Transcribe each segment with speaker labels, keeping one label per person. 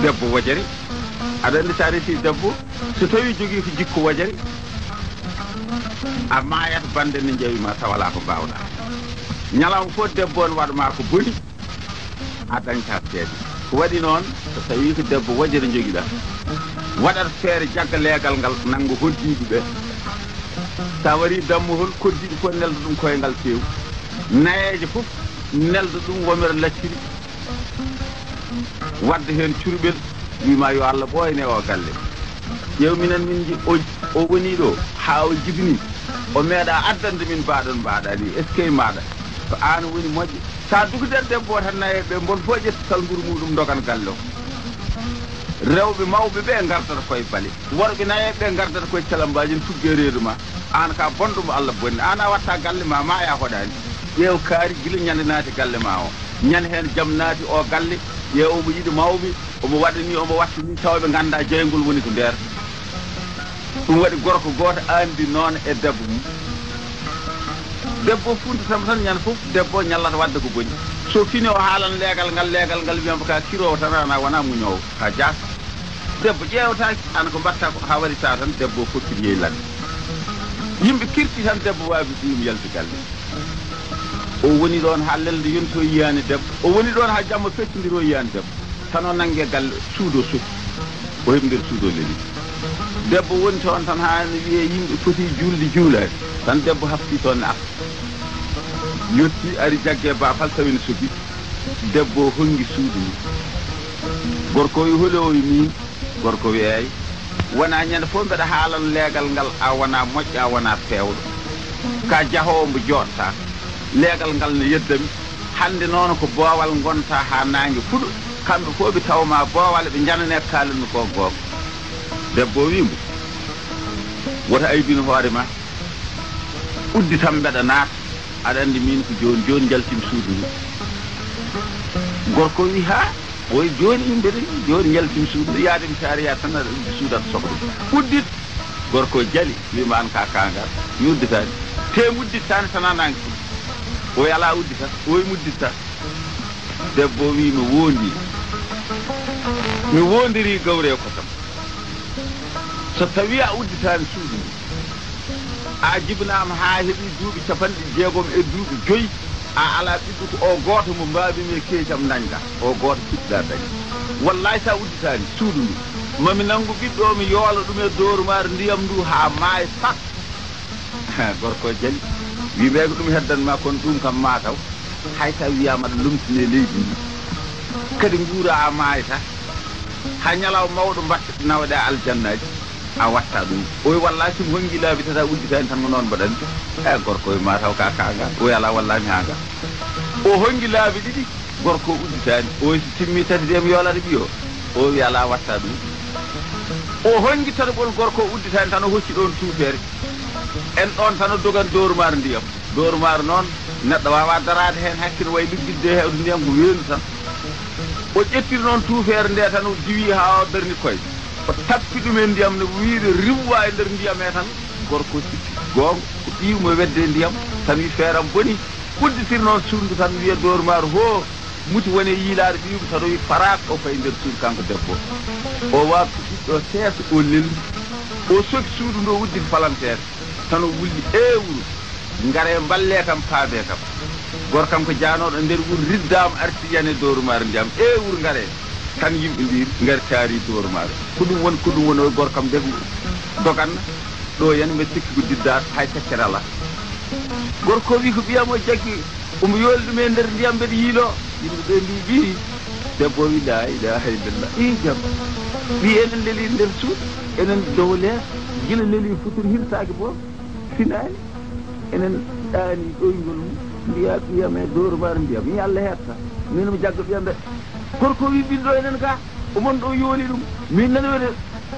Speaker 1: debbo wajari aɗa andi sa resi debbo so tawi jogii ko jikku wajari a maayata bande ne jawima tawala ko mbawɗa ñalawma fof debbo on waɗma ko boni a dañta seede ko waɗi noon so tawi ko debbo wajari jogiɗa waɗat feere jagga leegal ngal nanngo hoddiɓe ɓe sa wari dammuhol koddiɗo fof nelda ɗum koyngal feewu nayeje fof nelda ɗum womere lacciri wadde heen curɓel wima yo Allah ɓooyne o galle ƴeew minen min o woni ɗo haa o jibini o meeɗa addande min mbaɗon mbaɗa ni est ce que maɗa ko an woni moƴƴo sa duguɗen debbo tan nayeɓe bon fof ƴetti salmburu muɗum dogan galle o rewɓe mawɓe ɓe gardata koye bale worɓe nayeɓe gardata koye calambaji tugge reedu ma an ka bonɗumo Allah bonni an a watta galle ma ya hoɗani ƴeew kaari gila ñande naati galle ma o ñande heen jaam naati o galle ƴeew omo yiɗi mawɓe omo waɗani omo wattani tawɓe ganda jeygol woni ko nder ɗum waɗi gorko goto andi noon e debbo mum debbo funtatama tan ñande fof debbo ñallata wadde ko boni so fini o haalan leegal ngal wiyamba ka kirowo tan ana wona muñowo ka jaas debbo ƴeewtaki an ko mbatta ko ha waɗi sa tan debbo fokkiti yeylande yimɓe kirti tan debbo wawi ɗum yalti galle o woni ɗon ha lelde yonto yiyani debbo o woni ɗon ha jamma feccodiro yiyani debbo tan o nangge galle suudo sokki o heɓi nder suudo leli debbo woni toon tan ha wiye yimɓe foti julde juulani tan debbo hafti toon ne arta yetti ari jagge bafal tawine soki debbo hongi suudu ni gorko wi holowi min gorko wi eyi wona ñande fof mbeɗa haalan leegal ngal a wona moƴƴo a wona pewɗo ka jahowo mbo joɗta leegal ngal ne yeddami hande noon ko boowal gonta ha nangue fuɗo kamɓe fof ɓe tawma boowal ɓe janane kalanmi ko goonga debbo wimo woto aybino hoore ma uddi tan mbeɗa naata aɗa andi min ko joni jaltimi suudu ni gorko wi ha oy joni mbeɗa joni jaltimi suudu yaademi sariya tan aɗa uddi suudata sohla uddit gorko jali wima an ka kangal mi udditani te udditani tan anangue fuɗo oy ala uddita oy mudditta debbo wi mi wondiri gawre ko tam so tawi a udditani suudu ni a jibinama ha heeɓi duuɓi capanɗe jeegom e duuɓi joyyi a ala ɓiɗɗo ko o goto mo mbabimi e keecam dañga o goto puɗɗiɗa dañi wallahi sa udditani suudu ndu mami nanggu ɓiɗɗo mi yoola ɗum e dorumare ndiyam ndu ha maayi fat gorko jali wiɓe ko ɗum heddanma kono ɗum kam mataw hay sa wiyama aɗa lomtine leydi ndi kadi guura a maayata ha ñalaw mawɗo mbatta nawɗe aljannaji a watta ɗum oy wallahi somi hongi laabi tata udditani tan ko noon mbaɗanni e gorko e mataw ka kaga oy ala wallami haga o hongi laabi ɗiɗi gorko udditani oy so timmi tati de mi yoolata ɓiyo o wi ala watta ɗum o hongi tataɓol gorko udditani tan o hocci ɗon tuufere en ɗon tan o dogan dorumare ndiyam dorumare noon neɗɗo wawa darade hen hakkille way liggidde he ndiyam ko weedu tan o ƴettiri noon tuufere nde tan o diwi ha o darni koye o tappi ɗum e ndiyam no wiide riwwa e nder ndiyam e tan gorko sikki gonga ko ɓiwmo wedde ndiyam tan wi feeram boni udditir noon suudu tan wiya dorumare ho muti woni yiilade ɓiwmo tan o wi farak o fayi nder suudu kanko debbo o wawa ɓiɗɗo seesa o lelni o soki suudu ndo udditi palantere tan o wulli wuro ngare mballe kam paade kam gorkam ko janoɗo nder wuro riddama arti yane dorumare ndiyam wuro ngare tan yimɓe mbir ngari taari dorumare ko ɗum woni o gorkam de doganna ɗo yen mbe sikki ko diddat hay feccere ala gorko wi ko ɓiyam o jaggi omo yooli ɗum e nder ndiyam mbeɗa yiilo yimɓe ɓe mbi ɓiri debbo wi la ilaha illallah jam ɓi enen leeli nder suudu enen dow lees gila leeli futur hirsaki bo finani enen ɗaani ɗoygol mum mbiya ɓiyam e dorumare ndiyam mi Allah hetta min mo jagga ɓiyam ɓe gorko wi ɓinɗo enen ka omon ɗo yooli ɗum min nani wede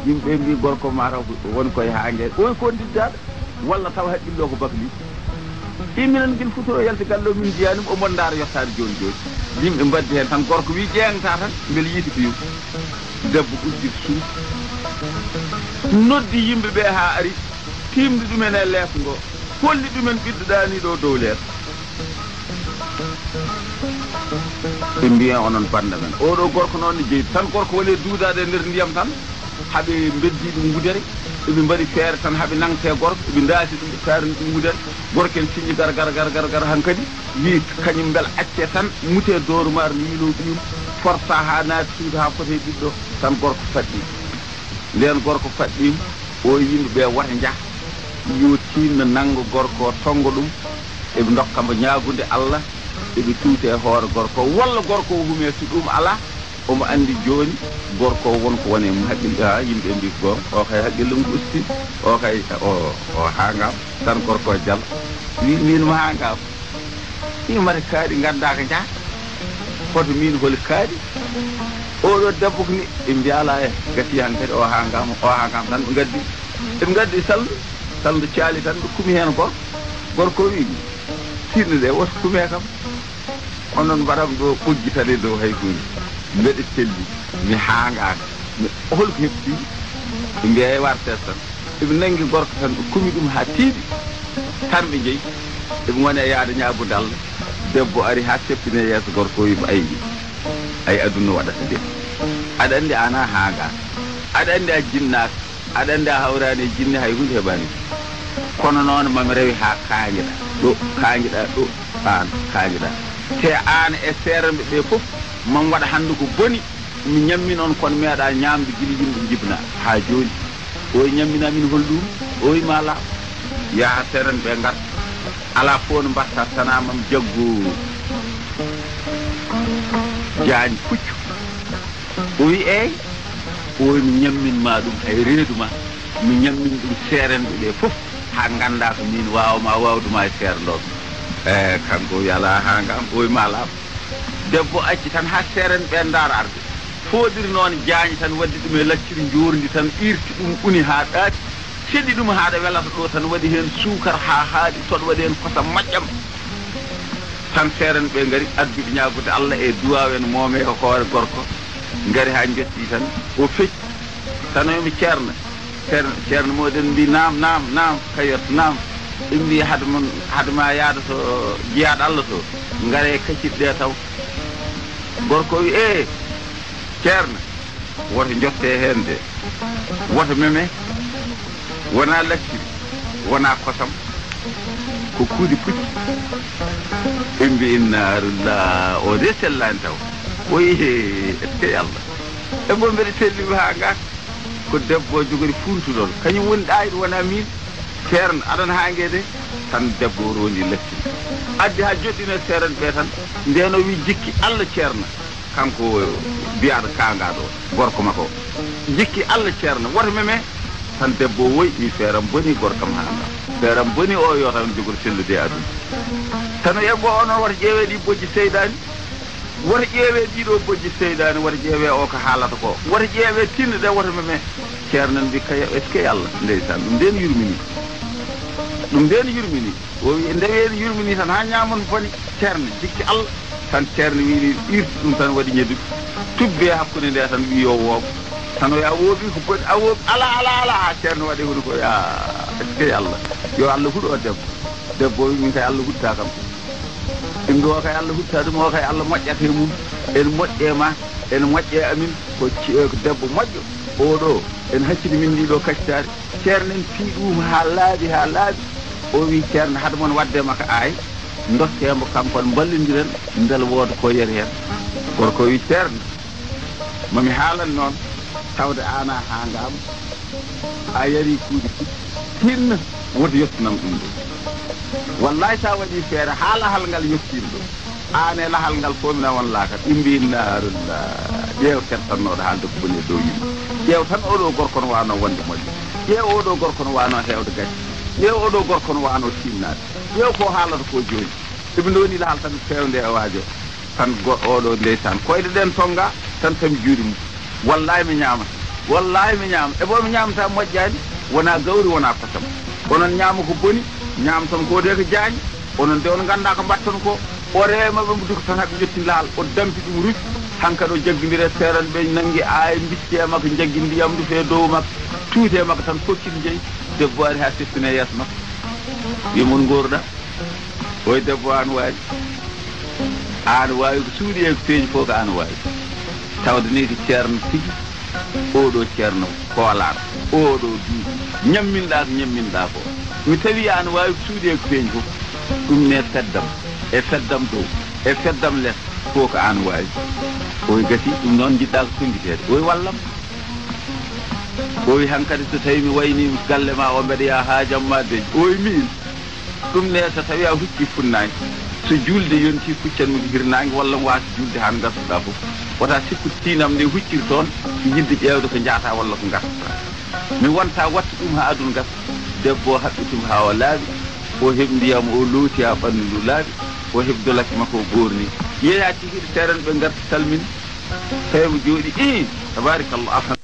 Speaker 1: yimɓe mbi gorko mataw woni koye ha ngueɗe oy ko diddaɗo walla taw haqqillo ko bakli minen guel futuro yalti galle o min jiyanum omon daara yettade joni yimɓe mbaddi hen tan gorko wi ƴeengata tan beele yiiti ko yum debbo uddi suuf noddi yimɓe ɓe ha ari timdi ɗumen e leeso ngo holli ɗumen ɓiɗɗo ɗani ɗo dow leeso ɓe mbiya onon banda men oɗo gorko noon ne jeyi tan gorko woni duudade e nder ndiyam tan haɓe beddi ɗum gudere eɓe mbaɗi feere tan haɓe nangte gorko eɓe ndaasi ɗum ɓe feerni ɗum gudere gorko en siñi gar hankkadi wi kañum bel acce tan mute dorumar miilo ɗiyum forsa ha naati suudu ha fote ɓiɗɗo tan gorko faɗɗi nden gorko faɗɗima o yimɓeɓe wata jah yo tinno nanggo gorko tongo ɗum eɓe dokkamo ñaagude Allah eɓe tuute hoore gorko walla gorko o hume so ɗum ala omo andi joni gorko wonko woni mo haqqille ha yimɓe mbi go o kay haqqille mum usti o kay o hangam tan gorko jal wi min mo hangam ni mari kaadi gadda ko jaa hoto min holi kaadi oɗo debbo ko ni ɓe mbiyala e gati han kadi o hangam tan ɓe gaddi saldu caali tan ɓe kumi hen gorko wi tinno de woto kume kam onon mbaɗam ɗo ɓoggitane dow hay hunde mbeɗe selli mi hangaka holko heɓti ɓe mbiya e wartes tan eɓe nangi gorko tan ɓe kumi ɗum ha tiiɗi tan ɓe jeeyi eɓe goni e yaade ñaagude Allah debbo ari ha seppine yeeso gorko wi ayi aduna waɗata de aɗa andi ana hangaka aɗa andi a jinnaka aɗa andi a hawrani e jinni hay hunde heɓani kono noon mami rewi ha kaanguiɗa ɗo an kaanguiɗa te an e seereɓe ɓe fof man waɗa hande ko boni mi ñammi noon kono meeɗa ñamde guila yimɓe jibna ha joni oyi ñammina min holɗum oyi ma laaɓ yaha seeran ɓe garta ala fo no mbatta tanamam jaggo jaañ puccu o wi eyi oyi mi ñamminma ɗum hay reedu ma mi ñammin ɗum seerenɓe ɓe fof ha ganda ko min wawma wawduma e seere ndo kanko wi ala ha ngam oyi ma laaɓ debbo acci tan ha seeren ɓe ndaar arde foɗiri noon jaañi tan waddi ɗum e lacciri jordi tan irti ɗum uni ha ɗaati seɗi ɗum haɗa welata ɗo tan waɗi hen suukar ha haaɗi toɗo waɗi hen kosam moƴƴam tan seeren ɓe ngari adduɓe ñagude Allah e duwaw en moome ko hoore gorko ngari ha jetti tan o fecci tan omi ceerno moɗen mbi nam kayot nam ɓe mbi hadema yaada to jiyaɗo Allah to ngare kaccitɗe taw gorko wi ceerno woto jotte hen de woto meme wona lacciri wona kosam ko kuudi pucci ɓe mbi innarullah o de sellani taw oyi ete Allah e bo mbeɗe sellimi ha ngaka ko debbo jogori funtuɗon kañum woni ɗayiɗo wona min ceerno aɗana hangede tan debbo rondi lacciri addi ha joɗɗino seeren ɓe tan ndeno wi jikki Allah ceerno kanko biyaɗo kangaɗo gorko makko jikki Allah ceerno woto meme tan debbo woyi wi feeram boni gorkam hangam feeram boni o yo tan jogori sellude e aduna tan yebbo onon wata ƴeewe ɗi bojji seydani wata ƴeewe ɗiɗo bojji seydani wata ƴeewe o ko haalata ko wata ƴeewe tinno de woto meme ceerno mbi kaya est ce que Allah ndeysan ɗum nden yurmini o wi ndewen yurmini tan ha ñamon boni ceerno jikki Allah tan ceerno wiini irti ɗum tan waɗi ñedude tubbe hakkude nde tan wi yo wooɓ tan o ya wooɓi ko boni a wooɓi ala ha ceerno waɗi hono ko ya est ce que Allah yo Allah huuɗo o debbo wi min kay Allah hutta kam ɗum ɗo kay Allah hutta ɗum o kay Allah moƴƴata e mum en moƴƴe ma en moƴƴe amin ko debbo moƴƴo oɗo en haccidi min ɗiɗo kaccitare ceerno en fii ɗum ha laaɓi o wi ceerno hade moon wadde makko aay dokkemo kankon ballodiren ndel wooda ko yeri hen gorko wi ceerno mami haalan noon tawde ana ha ngam a yari kuuɗi tinno woto yettunam ɗum ɗo wallahi sa waɗi feere ha lahal ngal yettima ɗo an e lahal ngal fo mina won laakat ɗimbi narullah ƴeew kettannoɗo haalde ko boni e dow yimɓe ƴeew tan oɗo gorko no wano wonde moƴƴo ƴeew oɗo gorko no wano hewde gacce ƴeew oɗo gorko no wano timnade ƴeew ko haalata ko joni eɓe doni lahal tan fewde e waajo tan oɗo ndeysan koyɗe ɗen tonga tan tami juuɗe mum wallahi mi ñaama e bo mi ñamata moƴƴani wona gawri wona kosam onon ñaama ko boni ñamtan ko de ko jaañi onon de on ganda ko mbatton ko o remaɓe mo duko tan haɓe jetti lahal o dampi ɗum rufi hankkadi o jaggodire seeran ɓe nangi ay bitti e makko jaggi ndiyam du fe dow makko tuute makko tan fokkiti jeeyi debbo ari ha settine yeeso makko wimon goruɗa oye debbo an waali an wawi ko suuɗi e ko feeñi fof ko an wawi tawde ni ko ceerno tigi oɗo ceerno koolaɗo oɗo duuɓi ñamminɗa ko ñamminɗa ko mi tawi an wawi ko suuɗi e ko feeñi fof ɗum ne feddam dow e feddam less fof ko an wawi oy gati ɗum noon jiɗɗa ko tongguitede oy wallam oy hankkadi so tawi mi wayni galle ma o mbeɗa yaa haajam ma deñ oy min ɗum ne so tawi a hucci funnaki so julde yonti kuccanmi ko hirnangue walla mi wasa julde han gastuɗa fof wota sikku tinam nde huccir toon yidde ƴewde ko jaata walla ko gastuɗa mi wonta watta ɗum ha aduna gasa debbo o haɓɓitum ha o laaɓi o heɓ ndiyam o looti ha ɓandu ndu laaɓi o heɓ dolake makko o ɓorni yeeya cikiɗe seeɗan ɓe garta salmini tawi mo jooɗi tabarikallah afan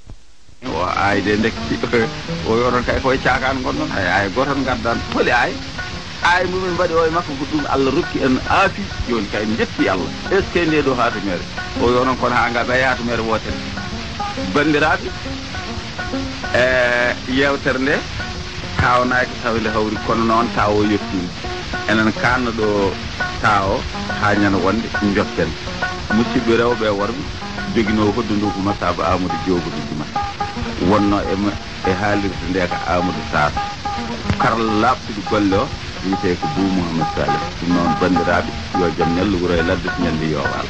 Speaker 1: o ayde ndekki o yoron kay koye cakan gonɗon ay goton gaddan holi ay mumen mbaɗi o e makko ko ɗum Allah rokki en aafi joni kay en jetti Allah est ce que nde ɗo hatumere o yonon kono ha nga ɓay hatumere wotere bandiraɓe yewtere nde kawnaki tawde hawri kono noon taw o yettini enen kanno ɗo taw ha ñana wonde jokken musidɓe rewɓe worɓe joguinowo hoddu ndu ko masaba Amadou Jogoɗo Juma wonno e haalirde nde ko Amadou Sarr karalla labtude golle o wiyete ko Bou Mouhamed Saleh ɗum noon bandiraɓe yo jaam ñallu wuro e ladde so ñalli yo waal